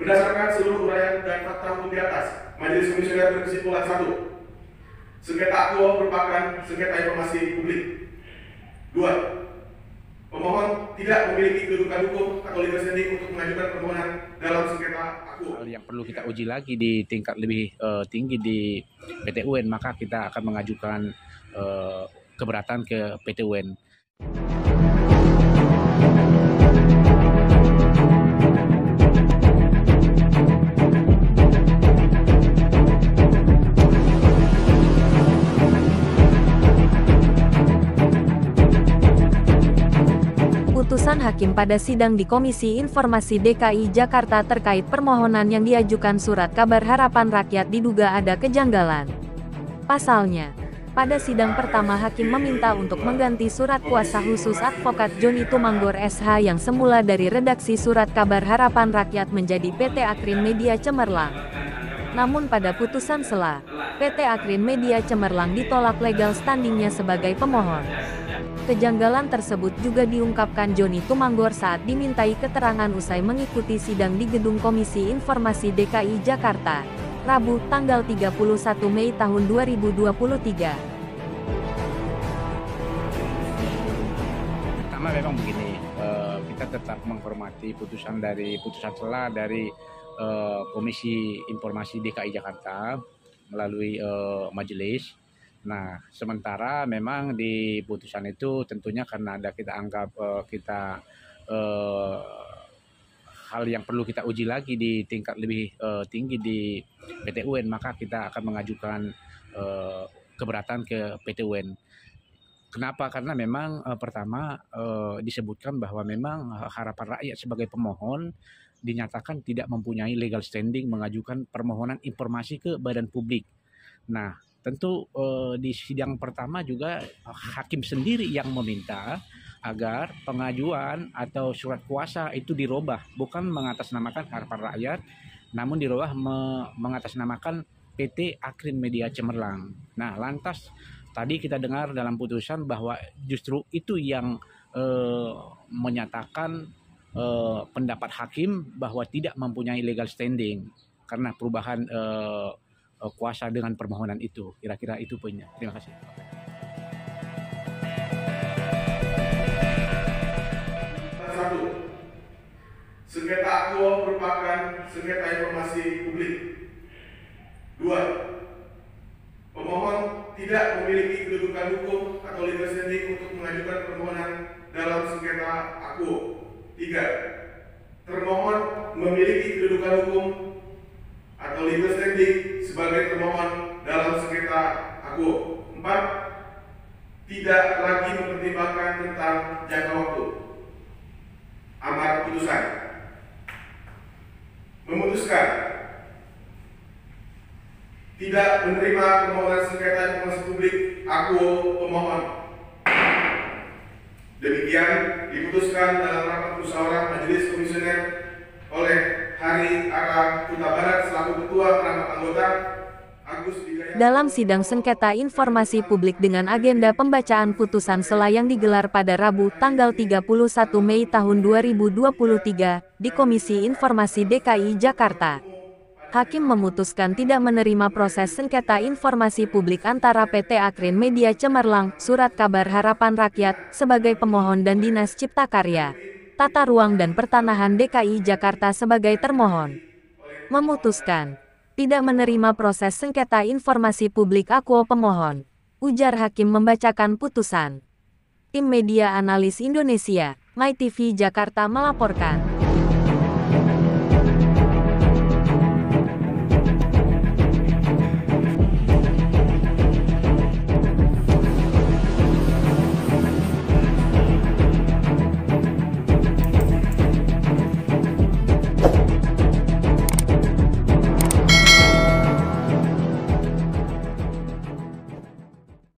Berdasarkan seluruh uraian dan fakta hukum di atas, Majelis Komisioner berkesimpulan 1. Sengketa akuo merupakan sengketa informasi publik. 2. Pemohon tidak memiliki kedudukan hukum atau legal standing untuk mengajukan permohonan dalam sengketa akuo. Hal yang perlu kita uji lagi di tingkat lebih tinggi di PT UN, maka kita akan mengajukan keberatan ke PT UN. Putusan hakim pada sidang di Komisi Informasi DKI Jakarta terkait permohonan yang diajukan Surat Kabar Harapan Rakyat diduga ada kejanggalan. Pasalnya, pada sidang pertama hakim meminta untuk mengganti surat kuasa khusus advokat Joni Tumanggor SH yang semula dari redaksi Surat Kabar Harapan Rakyat menjadi PT Akrin Media Cemerlang. Namun pada putusan sela, PT Akrin Media Cemerlang ditolak legal standingnya sebagai pemohon. Kejanggalan tersebut juga diungkapkan Joni Tumanggor saat dimintai keterangan usai mengikuti sidang di Gedung Komisi Informasi DKI Jakarta, Rabu, tanggal 31 Mei tahun 2023. Pertama memang begini, kita tetap menghormati putusan sela dari Komisi Informasi DKI Jakarta melalui majelis. Nah, sementara memang di putusan itu tentunya karena ada kita anggap hal yang perlu kita uji lagi di tingkat lebih tinggi di PT UN, maka kita akan mengajukan keberatan ke PT UN. Kenapa? Karena memang pertama disebutkan bahwa memang Harapan Rakyat sebagai pemohon dinyatakan tidak mempunyai legal standing mengajukan permohonan informasi ke badan publik. Nah, tentu di sidang pertama juga hakim sendiri yang meminta agar pengajuan atau surat kuasa itu dirubah, bukan mengatasnamakan Harapan Rakyat, namun dirubah mengatasnamakan PT Akrin Media Cemerlang. Nah, lantas tadi kita dengar dalam putusan bahwa justru itu yang menyatakan pendapat hakim bahwa tidak mempunyai legal standing karena perubahan kuasa dengan permohonan itu. Kira-kira itu poinnya. Terima kasih. Satu, sengketa akuo merupakan sengketa informasi publik. 2. Pemohon tidak memiliki kedudukan hukum atau legal standing untuk mengajukan permohonan dalam sengketa akuo. 3. Termohon memiliki kedudukan hukum atau legal standing sebagai termohon dalam sengketa akuo. 4. Tidak lagi mempertimbangkan tentang jangka waktu. Amar putusan memutuskan tidak menerima permohonan sengketa informasi publik akuo pemohon. Demikian diputuskan dalam rapat musyawarah Majelis Komisioner oleh Hari Ara Kuta Barat selaku Ketua Rapat Anggota Agus Widjaya. Dalam sidang sengketa informasi publik dengan agenda pembacaan putusan sela yang digelar pada Rabu tanggal 31 Mei tahun 2023 di Komisi Informasi DKI Jakarta, hakim memutuskan tidak menerima proses sengketa informasi publik antara PT Akrin Media Cemerlang, Surat Kabar Harapan Rakyat sebagai pemohon dan Dinas Cipta Karya, Tata Ruang dan Pertanahan DKI Jakarta sebagai termohon. Memutuskan tidak menerima proses sengketa informasi publik akuo pemohon, ujar hakim membacakan putusan. Tim Media Analis Indonesia, MyTV Jakarta melaporkan.